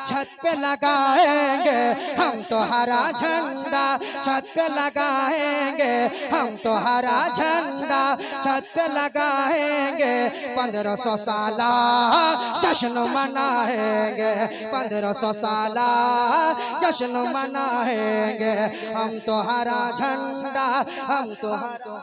छत पे लगाएंगे हम तो हरा झंडा, छत पे लगाएंगे हम तो हरा झंडा, छत पे लगाएंगे 1500 साला जश्न मनाएंगे, 1500 साला जश्न मनाएंगे हम तो हरा झंडा, हम तो हरा।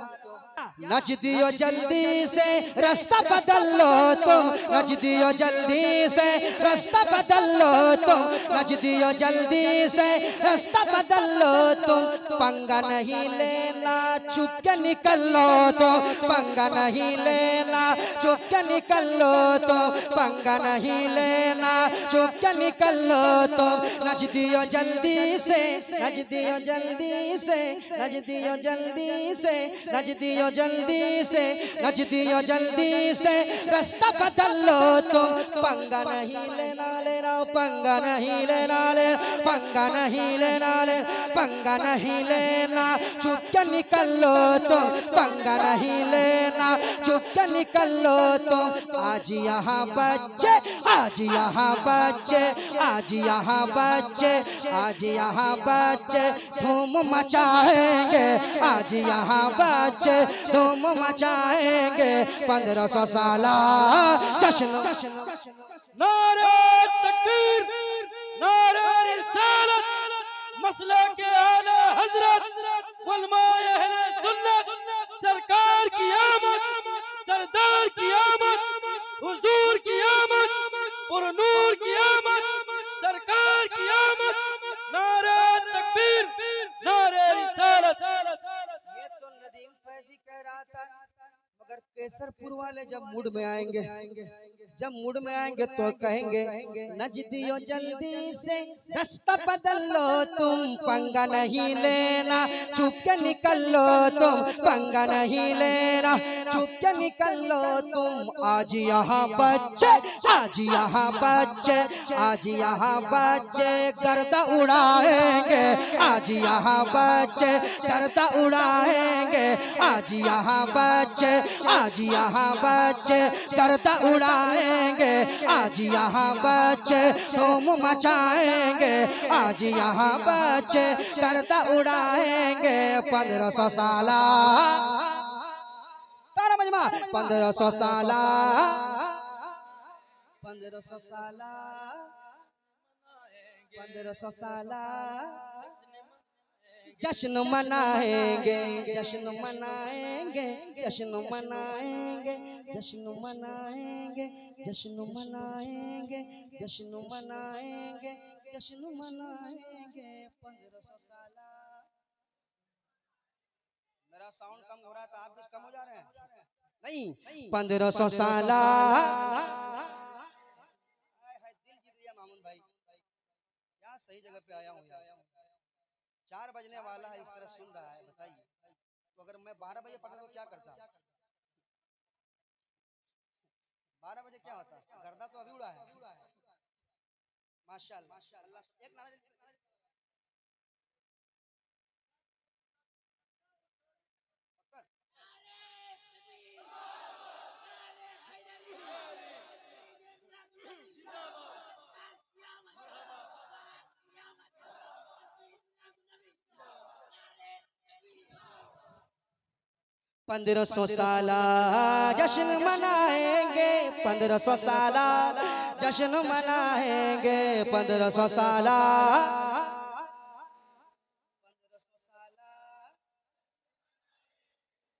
नच दियो जल्दी से रास्ता बदल लो तुम, नच दियो जल्दी से रास्ता बदल लो तुम, नच दियो जल्दी से रास्ता बदल लो तुम। पंगा नहीं लेना चुप के निकल लो तो, पंगा नहीं लेना चुप के निकल लो तो, पंगा नहीं लेना चुप के निकल लो तो। नच दियो जल्दी से, नच दियो जल्दी से, नच दियो जल्दी से, नच दियो जल्दी से, नच दियो जल्दी से रास्ता बदल लो तुम। पंगा नहीं लेना लेना, पंगा नहीं लेना ले, पंगा नहीं लेना ले, पंगा नहीं लेना चुप के निकल लो तुम, पंगा नहीं लेना चुप के निकल लो तुम। आज यहाँ बच्चे, आज यहाँ बच्चे, आज यहाँ बच्चे, आज यहाँ बच्चे धूम मचाएंगे, आज यहाँ बच्चे धूम मचाएंगे 1500 साला जश्न। नारे तकबीर, नारे रिसालत, मसले के आला हजरत उलमाए अहले सुन्नत, सरकार की आमद, सरदार की आमद, हुजूर की आमद, पुरनूर की आमद, सरकार की आमद। नारे तकबीर, नारे रिसालत। ये तो नदीम फैजी कह रहा था, मगर केसरपुर वाले जब मूड में आएंगे, जब मूड में आएंगे तो कहेंगे नच दियो जल्दी से रास्ता बदल लो तुम, पंगा नहीं लेना चुप के निकल लो तुम, पंगा नहीं लेना चुप के निकल लो तुम। आज यहाँ बच्चे, आज यहाँ बच्चे, आज यहाँ बच्चे गर्दा उड़ाएंगे, आज यहाँ बच्चे गर्दा उड़ाएंगे, आज यहाँ बच्चे, आज यहाँ बच्चे गर्दा उड़ाएंगे, आज यहाँ बच्चे धूम मचाएंगे, आज यहाँ बच्चे गर्दा उड़ाएंगे 1500 साला। सारा मजमा 1500 साला, 1500 साला, 1500 साला जश्न मनाएंगे, जश्न मनाएंगे, जश्न मनाएंगे, जश्न मनाएंगे, जश्न मनाएंगे, जश्न मनाएंगे, जश्न मनाएंगे 1500 साला। मेरा साउंड कम हो रहा था, आप भी कम हो जा रहे हैं? नहीं, 1500 साला। दिल जीत लिया मामून भाई, क्या सही जगह पे आया हूँ यार। 4 बजने वाला है, इस तरह सुन रहा है, बताइए। तो अगर मैं 12 बजे पकड़ा तो क्या करता? 12 बजे क्या होता? गर्दा तो अभी उड़ा है। माशाअल्लाह, एक नारा पंद्रह सौ साला जश्न मनाएंगे, 1500 साला जश्न मनाएंगे 1500 साला।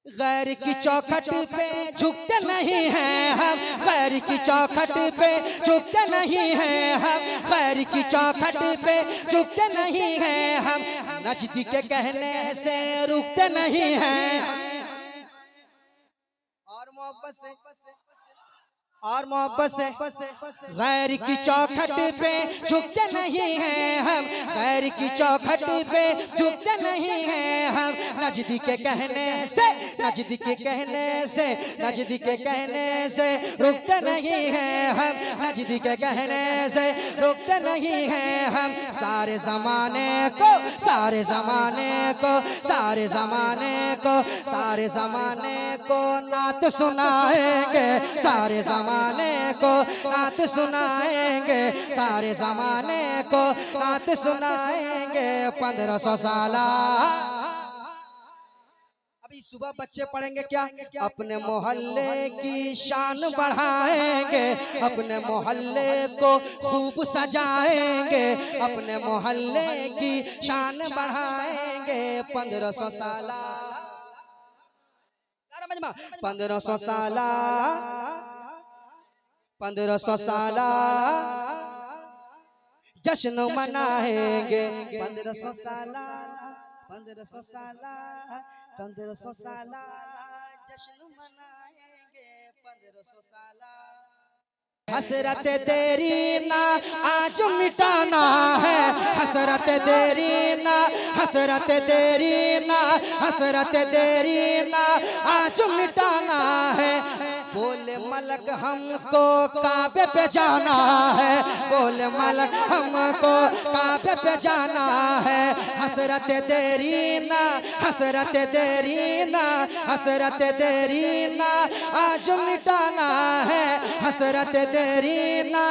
गैर की चौखट पे झुकते नहीं हैं हम, गैर की चौखट पे झुकते नहीं हैं हम, गैर की चौखट पे झुकते नहीं हैं हम, नजदीक के कहने से रुकते नहीं हैं। और मोहब्बत से गैर की चौखट पे झुकते नहीं हैं हम, गैर की चौखट पे झुकते नहीं हैं हम, नजदीक के कहने से, नजदीक के कहने से, नजदीक के कहने से रुकते नहीं हैं हम, नजदीक के कहने से रुकते नहीं हैं हम। सारे जमाने को, सारे जमाने को, सारे जमाने को, सारे जमाने को नात सुनाएंगे, सारे जमाने को नात सुनाएंगे, सारे जमाने को नात सुनाएंगे। 1500 साल अभी सुबह बच्चे पढ़ेंगे क्या? अपने मोहल्ले की शान बढ़ाएंगे, अपने मोहल्ले को खूब सजाएंगे, अपने मोहल्ले की शान बढ़ाएंगे। 1500 साल 1500 साल 1500 साल जश्न मनाएंगे। 1500 साल 1500 साल 1500 साल जश्न मनाएंगे। 1500 साल हसरत तेरी ना आज मिटाना है, हसरत तेरी ना, हसरत तेरी ना, हसरत तेरी ना आज मिटाना है। बोले मलक हमको काबे पे जाना है, बोले मलक हमको काबे पे जाना है। हसरत तेरी ना, हसरत तेरी ना, हसरत तेरी ना आज मिटाना है, हसरत तेरी ना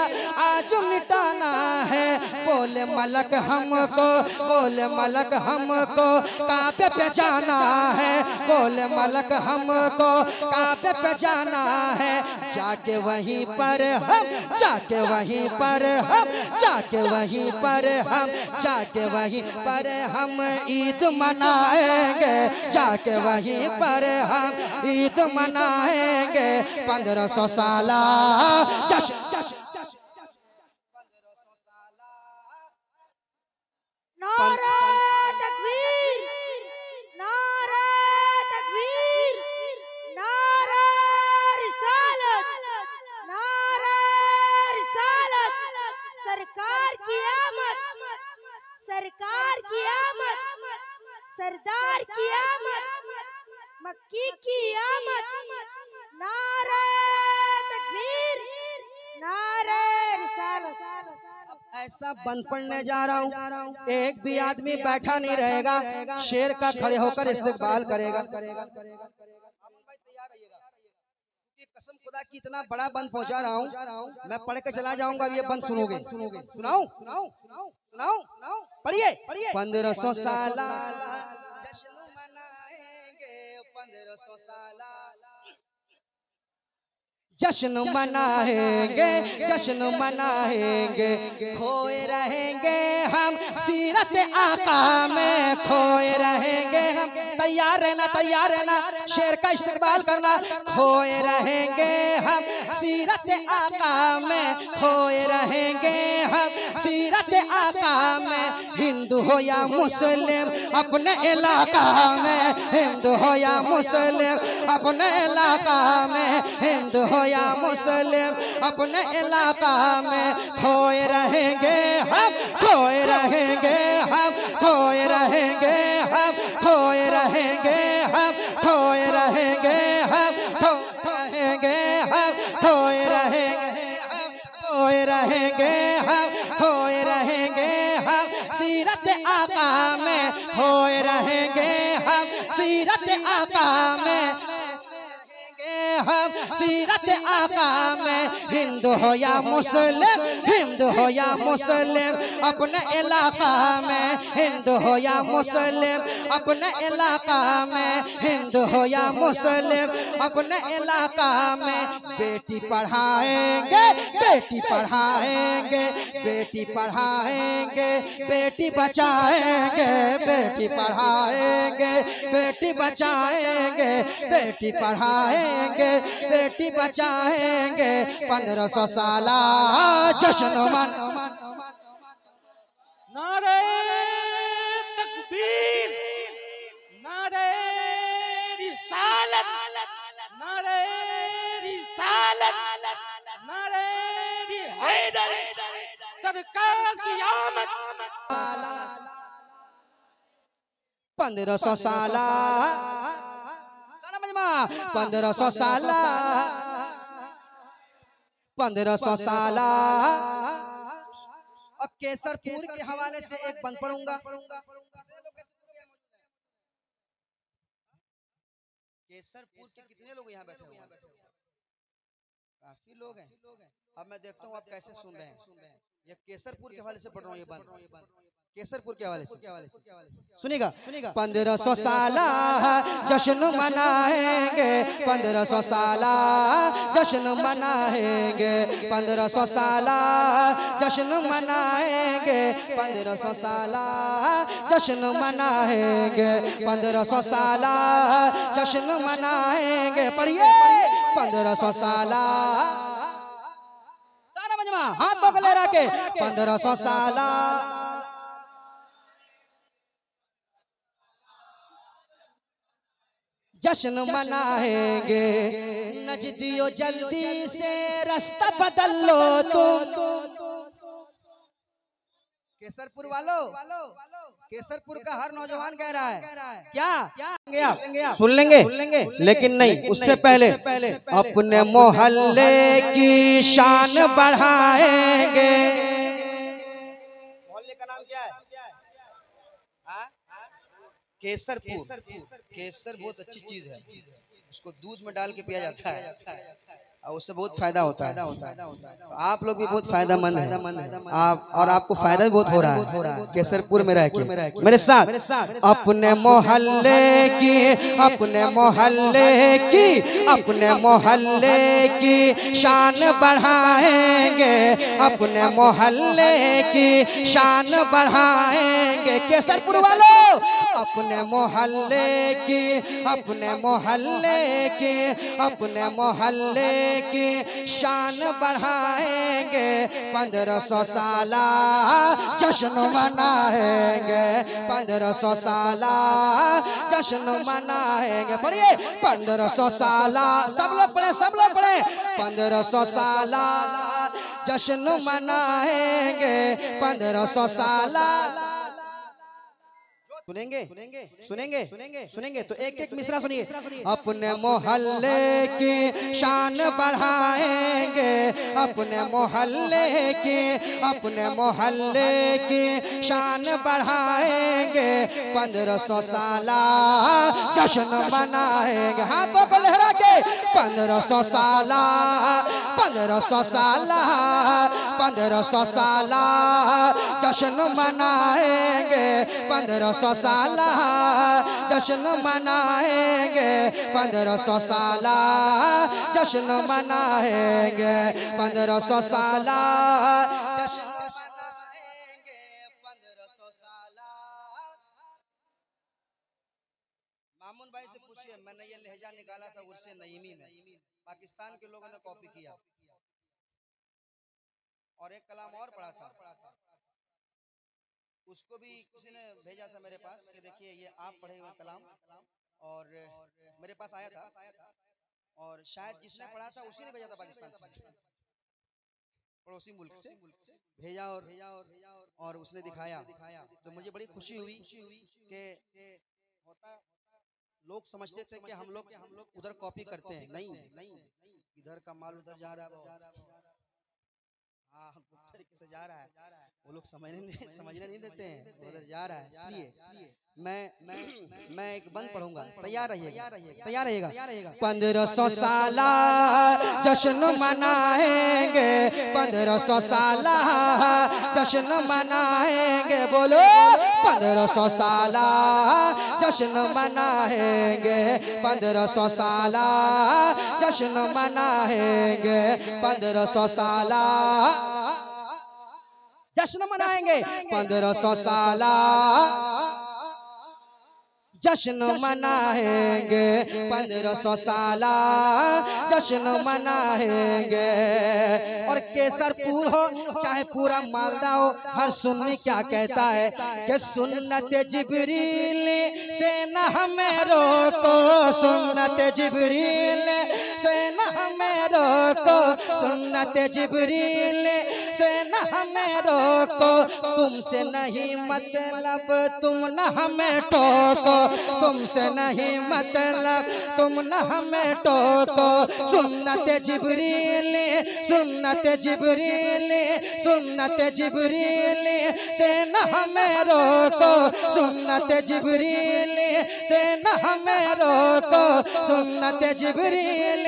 आज मिटाना है। बोले मलक हमको, बोले मलक हमको काबे पे जाना है, बोले मलक हमको काबे पे जाना है। जाके वहीं पर हम, जाके वहीं पर हम, जाके वहीं पर हम, जाके वहीं पर हम ईद मनाएंगे, जाके वहीं पर हम ईद मनाएंगे। 1500 साल जश्न नारा तकबीर, नारा तकबीर, नारा रिसालत, नारा रिसालत। सरकार की आमद, सरकार की आमद, सरदार की आमद, मक्की की आमद। नारा तकबीर, नारा रिसालत। ऐसा बंद पढ़ने जा रहा हूँ, एक भी आदमी बैठा नहीं रहेगा, शेर का खड़े होकर इस्तेकबाल करेगा। कसम खुदा की इतना बड़ा बंद पहुंचा रहा हूँ, मैं पढ़ के चला जाऊंगा, ये बंद सुनोगे? सुनाऊं? सुनाऊं? पढ़िए। 1500 साल जश्न मनाएंगे, 1500 साल जश्न मनाएंगे, जश्न मनाएंगे। खोए रहेंगे हम सीरत आका में, खोए रहेंगे हम। तैयार रहना, तैयार रहना, शेर का इस्तेकबाल करना। खोए रहेंगे हम सीरत आका में, खोए रहेंगे हम सीरत आका में। हिंदू हो या मुस्लिम अपने इलाका में, हिंदू हो या मुस्लिम अपने इलाका में, हिंदू हो या मुस्लिम अपने इलाका में। खोए रहेंगे हम, खोए रहेंगे हम, खोए रहेंगे हम, खोए रहेंगे हम, खोए रहेंगे हम, खोए रहेंगे हम, खोए रहेंगे हम, खोए रहेंगे हम, खोए रहेंगे हम सीरत आका में, खोए रहेंगे हम सीरत आका में, हम सीरत आका में। हिंदू हो या मुस्लिम, हिंदू हो या मुस्लिम अपने इलाका में, हिंदू हो या मुस्लिम अपने इलाका में, हिंदू हो या मुस्लिम अपने इलाका में। बेटी पढ़ाएंगे, बेटी पढ़ाएंगे, बेटी पढ़ाएंगे, बेटी बचाएंगे, बेटी पढ़ाएंगे, बेटी बचाएंगे, बेटी पढ़ाएंगे, बेटी बचाएंगे। 1500 साल जश्न मन। नारे तकबीर, नारे रिसालत, नारे रिसालत, नारे हैदर, सरकार की आमद। 1500 साल 1500 साल 1500 साल। अब केसरपुर के हवाले से एक बंद पढ़ूंगा। केसरपुर के कितने लोग यहाँ बैठे हुए हैं? काफी लोग हैं। अब मैं देखता हूँ आप कैसे सुन रहे हैं। ये केसरपुर के हवाले से पढ़ रहा हूँ, ये बंद केसरपुर के हवाले से सुनिएगा। 1500 साला जश्न मनाएंगे, 1500 साला जश्न मनाएंगे, 1500 साला जश्न मनाएंगे, 1500 साला जश्न मनाएंगे, 1500 साला जश्न मनाएंगे। पढ़िए 1500 साला, सारा मजमा हाथों को ले रखे 1500 साला जश्न मनाएंगे। नजदियो जल्दी से रास्ता बदल लो तुम। केसरपुर वालों, केसरपुर का हर नौजवान कह रहा है क्या सुन लेंगे, लेकिन नहीं, उससे पहले अपने मोहल्ले की शान बढ़ाएंगे। मोहल्ले का नाम क्या है? केसरपुर। केसर बहुत अच्छी चीज है, उसको दूध में डाल के पिया जाता है और उससे बहुत फायदा होता है। आप लोग भी बहुत फायदेमंद है आप, और आपको फायदा भी बहुत हो रहा है केसरपुर में रह के। मेरे साथ अपने मोहल्ले की, अपने मोहल्ले की, अपने मोहल्ले की शान बढ़ाएंगे, अपने मोहल्ले की शान बढ़ाएंगे। केसरपुर वालों अपने मोहल्ले की, अपने मोहल्ले की, अपने मोहल्ले की शान बढ़ाएंगे। 1500 साला जश्न मनाएंगे, 1500 साला जश्न मनाएंगे। पढ़िए 1500 साला, सब लोग पढ़े, सब लोग पढ़े। 1500 साला जश्न मनाएंगे, 1500 साला। सुनेंगे सुनेंगे सुनेंगे तो एक एक मिसरा सुनिए। अपने मोहल्ले की शान बढ़ाएंगे, अपने मोहल्ले की, अपने मोहल्ले की शान बढ़ाएंगे। 1500 साला जश्न मनाएंगे। हाथों को लहरा के 1500 साला, 1500 साला, 1500 साला जश्न मनाएंगे, 1500 साला जश्न मनाएंगे, 1500 साला जश्न मनाएंगे, 1500 साला जश्न मनाएंगे, 1500 साला। मामून भाई से पूछिए, मैंने ये लहजा निकाला था उससे नईमी में, पाकिस्तान के लोगों ने कॉपी किया। और एक कलाम और पढ़ा था, उसको भी किसी ने भेजा था मेरे पास कि देखिए ये आप पढ़े हुए कलाम, और मेरे पास आया था, और शायद जिसने पढ़ा था उसी ने भेजा था पाकिस्तान से, पड़ोसी मुल्क से भेजा, और उसने दिखाया। तो मुझे बड़ी खुशी हुई कि होता, लोग समझते थे कि हम लोग उधर कॉपी करते हैं। नहीं, इधर का माल उधर जा रहा है, हाँ तरीके से जा रहा है, वो लोग समझने नहीं देते हैं, उधर जा रहा है। इसलिए मैं एक बंद पढ़ूंगा, तैयार रहिएगा, तैयार रहिएगा। 1500 साला जश्न मनाएंगे, 1500 साला जश्न मनाएंगे। बोलो 1500 साला जश्न मनाएंगे, 1500 साला जश्न मनाएंगे, 1500 साला जश्न मनाएंगे, 1500 साला जश्न मनाएंगे, 1500 साला जश्न मनाएंगे। और केसरपुर हो चाहे पूरा मालदा हो, हर सुन्नी क्या कहता है कि सुन्नत जिब्रील से न हमें रोको, सुन्नत जिब्रील से न हमें रोको, सुन्नत जिब्रील से न हमें रोको। तुमसे नहीं मतलब तुम न हमें टोको, तुमसे नहीं मतलब तुम न हमें टोको। सुन्नत जिब्रील, सुन्नत जिब्रील, सुन्नत जिब्रील से न हमें रोको, सुन्नत जिब्रील से न हमें रोको, सुन्नत जिब्रील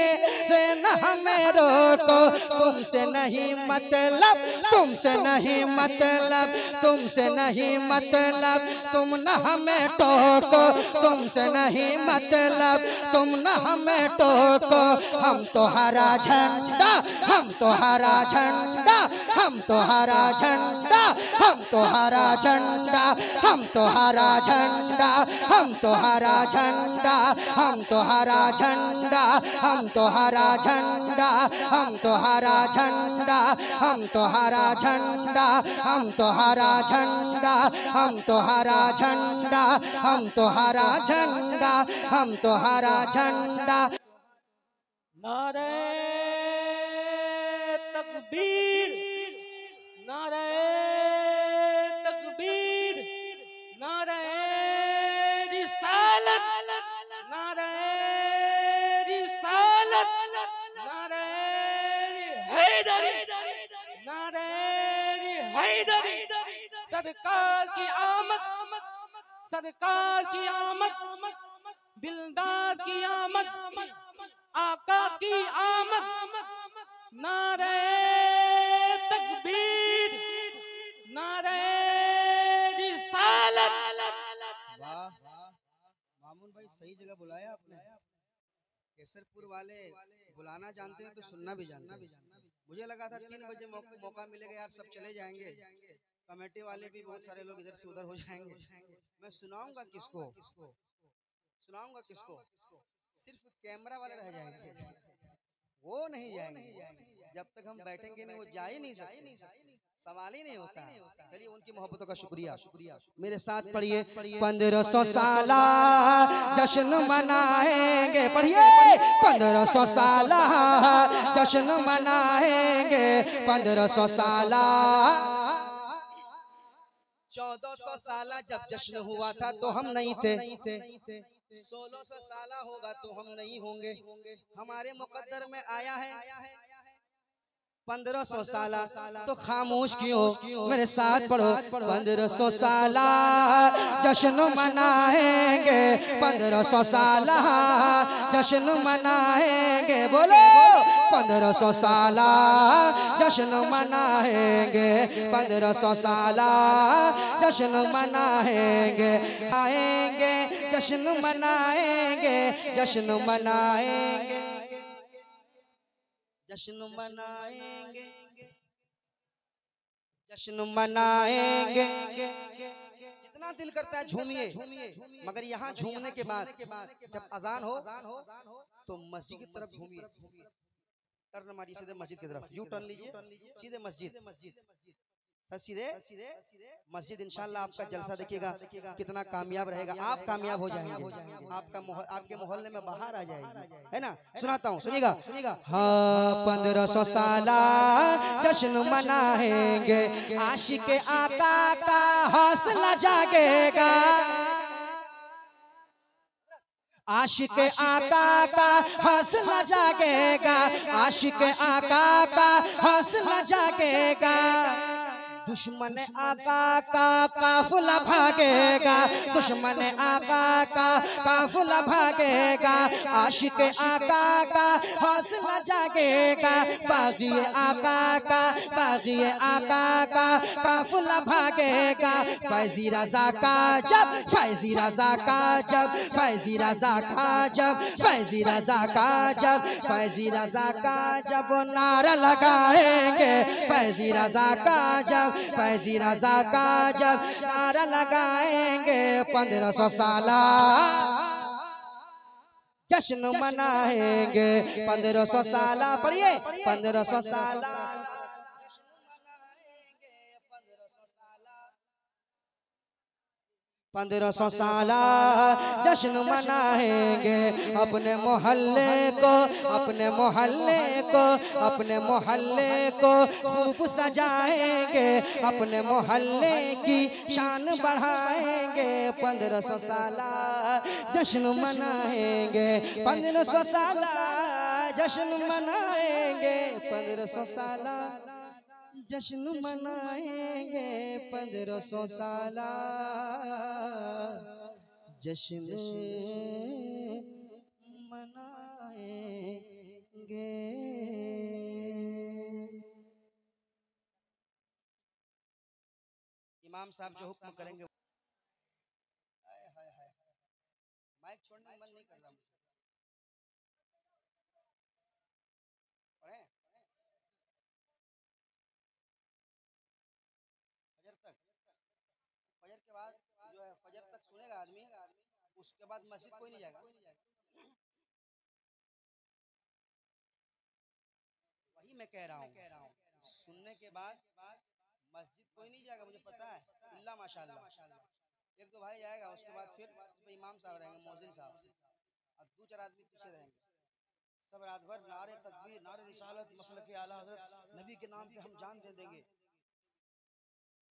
से से न हमें रोको, तुमसे नहीं मतलब, तुमसे नहीं मतलब, तुमसे नहीं मतलब, तुम न हमें टोको, तुमसे नहीं मतलब, तुम न हमें टोको। हम तो हरा झंडा, हम तो हरा झंडा, हम तो हरा झंडा, हम तो हरा झंडा, हम तो हरा झंडा, हम तो हरा झंडा, हम तो हरा झंडा, हम तो हरा झंडा, हम तो हरा झंडा, हम तो हरा झंडा, हम तो हरा झंडा, हम तो हरा झंडा, हम तो हरा झंडा, हम तो हरा झंडा। नारे तकबीर, नारे तकबीर, नारे रिसालत, नारे रिसालत, नारे हैदरी, नारे हैदरी। सरकार की आमद, सरकार की आमद, दिलदार की आमद, आका की आमद। नारे तकबीर, नारे रिसालत। वाह मामून भाई, सही जगह बुलाया आपने। केसरपुर वाले बुलाना जानते हैं तो सुनना भी जानते हैं। मुझे लगा था 3 बजे मौका मिलेगा यार, सब चले जाएंगे, कमेटी वाले भी बहुत सारे लोग इधर से उधर हो जाएंगे। मैं सुनाऊंगा किसको, सुनाऊंगा किसको? सिर्फ कैमरा वाले रह जाएंगे, वो नहीं जाएंगे। जब तक हम बैठेंगे नहीं वो जा ही नहीं सकते, सवाल ही नहीं होता। चलिए उनकी मोहब्बतों का शुक्रिया, मेरे साथ पढ़िए। 1500 साला जश्न मनाएंगे, पढ़िए 1500 साला जश्न मनाएंगे, 1500 साला। 1400 साला जब जश्न हुआ था तो हम नहीं थे, 1600 साला होगा तो हम नहीं होंगे। हमारे मुकद्दर में आया है 1500 साला, तो खामोश क्यों? मेरे साथ पढ़ो। 1500 साला जश्न मनाएंगे, 1500 साला जश्न मनाएंगे, बोलो 1500 साला जश्न मनाएंगे, 1500 साला जश्न मनाएंगे, आएंगे जश्न मनाएंगे, जश्न मनाएंगे, जश्न मनाएंगे, जश्न मनाएंगे। जितना दिल करता है झूमिए, मगर यहाँ झूमने के बाद जब अजान हो तो मस्जिद की तरफ घूमिए। टर्न मारिए सीधे मस्जिद की तरफ, यू टर्न लीजिए, सीधे मस्जिद, सीधे मस्जिद। इंशाल्लाह आपका जलसा देखिएगा कितना कामयाब रहेगा, आप कामयाब हो जाएंगे, आपके मोहल्ले में बाहर आ जाएगी, है ना। सुनाता हूँ, सुनिएगा। हाँ 1500 साला जश्न मनाएंगे, आशिक आका का हौसला जागेगा, आशिक आका का हौसला जागेगा, आशिक आका का हौसला जागेगा। दुश्मन आका का काफिला भागेगा, दुश्मन आका का काफिला भागेगा, आशिक आका का हौसला जागेगा, बागी आका का, बागी आका का काफिला भागेगा। फैजी रजा का जब, फैजी रजा का जब, फैजी रजा का जब, फैजी रजा का जब, फैजी रजा का जब नारा लगाएंगे, फैजी रजा का जब, फैजी रजा का जब नारा लगाएंगे, 1500 साला जश्न मनाएंगे, 1500 साला, पढ़िए 1500 साला 1500 साला जश्न मनाएंगे, अपने मोहल्ले को, अपने मोहल्ले को, अपने मोहल्ले को खूब सजाएंगे, अपने मोहल्ले की शान बढ़ाएंगे, 1500 साला जश्न मनाएंगे, 1500 साला जश्न मनाएंगे, 1500 साला जश्न मनाएंगे, 1500 साला जश्न मनाएंगे। इमाम साहब जो हुक्म करेंगे। हाय हाय हाय, माइक छोड़ने का मन नहीं कर रहा मुझे। पढ़े फजर तक, फजर के बाद जो है फजर तक सुनेगा आदमी, उसके बाद मस्जिद कोई नहीं जाएगा। वही मैं कह रहा हूँ, सुनने के बाद मस्जिद कोई नहीं जाएगा, मुझे पता है, इल्ला माशाअल्लाह एक दो भाई जाएगा, उसके बाद फिर इमाम साहब रहेंगे, मौजिन साहब, और दो चार आदमी पीछे रहेंगे। सब रात भर नारे तकबीर, नारे रिसालत, मसलक के आला हज़रत, नबी के नाम पे हम जान दे देंगे।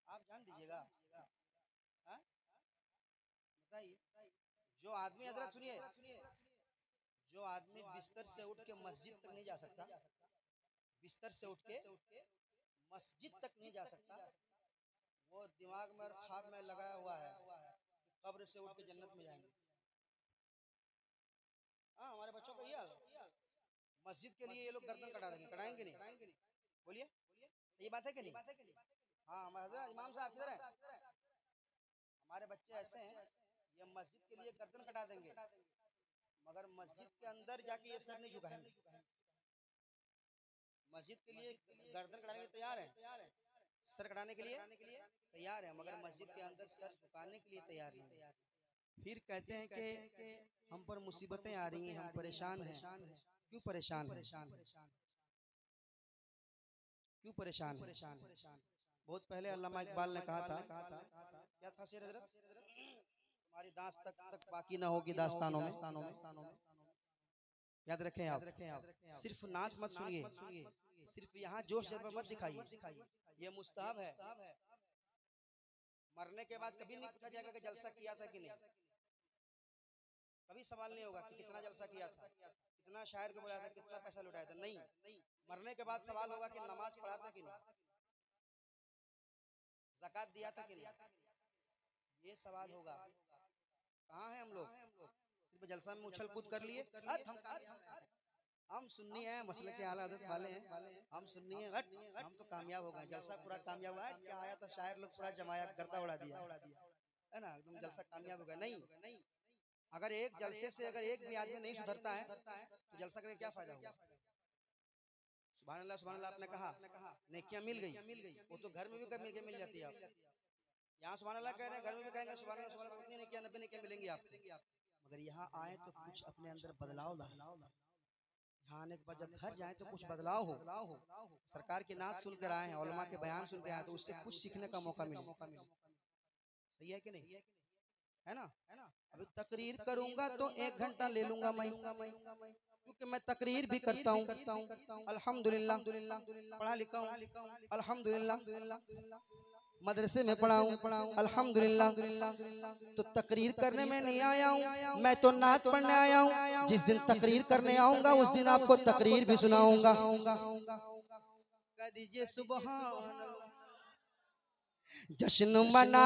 आप जान दीजिएगा? बताइए, जो आदमी हजरत सुनिए, जो आदमी बिस्तर से उठ के मस्जिद तक नहीं जा सकता, बिस्तर से उठ के मस्जिद तक नहीं जा सकता, वो दिमाग में और ख्वाब में लगाया हुआ है कि कब्र से उठ के जन्नत में जाएंगे। हाँ, हमारे बच्चों का ये हाल है। मस्जिद के लिए ये लोग गर्दन कटा देंगे, कटाएंगे नहीं? बोलिए, सही बात है कि नहीं? हाँ, हमारे इमाम साहब किधर है? हमारे बच्चे ऐसे हैं, ये मस्जिद के लिए गर्दन कटा देंगे, मगर मस्जिद के अंदर जाके ये सर नहीं झुकाएंगे। मस्जिद के लिए गर्दन कटाने के लिए तैयार है, सर कटाने के लिए तैयार है, मगर मस्जिद के अंदर सर झुकाने के लिए तैयार नहीं है। फिर कहते हैं कि हम पर मुसीबतें आ रही हैं, हम परेशान हैं। क्यों परेशान हैं? क्यों परेशान हैं? बहुत पहले अल्लामा इकबाल ने कहा था, क्या था शेर हजरत? तुम्हारी दांत तक बाकी न होगी दास्तानों में। याद रखें आप, सिर्फ नात मत सुनिए, सिर्फ यहाँ जोश जज्बा मत दिखाइए, ये मुस्तहब है। मरने के बाद कभी नहीं पूछा जाएगा कि जलसा किया था कि नहीं, कभी सवाल नहीं होगा कि कितना जलसा किया था, कितना शायर को बुलाया था, कितना पैसा लुटाया था, नहीं। मरने के बाद सवाल होगा कि नमाज पढ़ा था कि नहीं, ज़कात दिया था कि नहीं, ये सवाल होगा। कहाँ है हम लोग? सिर्फ जलसा में उछल कूद कर लिए। हम सुन्नी हैं, मसले के आला हज़रत वाले हैं, हम सुन्नी हैं, हम तो कामयाब हो गए, जलसा पूरा कामयाब हुआ है। क्या आया था शायर लोग पूरा जमाया, गर्दा उड़ा दिया है ना, एकदम जलसा कामयाब हो गया। नहीं, अगर एक जलसे से अगर एक भी आदमी नहीं सुधरता है तो जलसा करके क्या फायदा होगा? सुभान अल्लाह आपने कहा, नेकियां मिल गई, वो तो घर में भी मिल जाती है। आप यहाँ सुभान अल्लाह कह रहे हैं, घर में भी कहेंगे सुभान अल्लाह, उतनी नेकियां 90 नेकियां मिलेंगी आपको, मगर यहाँ आए तो कुछ अपने अंदर बदलाव लाए। यहाँ आने के बाद जब घर जाए तो कुछ बदलाव हो, सरकार की नात सुनकर आए हैं, उलमा के बयान सुनकर आए, तो उससे कुछ सीखने का मौका मिले। सही है कि नहीं? है ना? अभी तकरीर करूंगा तो 1 घंटा ले लूंगा मैं, क्योंकि मैं तकरीर भी करता हूँ। अल्हम्दुलिल्लाह पढ़ा लिखा हूँ, अल्हम्दुलिल्लाह मदरसे में पढ़ा हूँ, अल्हम्दुलिल्लाह। तो तकरीर करने में नहीं आया हूँ, मैं तो नात पढ़ने आया हूँ। जिस दिन तकरीर करने आऊंगा उस दिन आपको तकरीर भी सुनाऊंगा। कह दीजिए सुभान अल्लाह। जश्न मना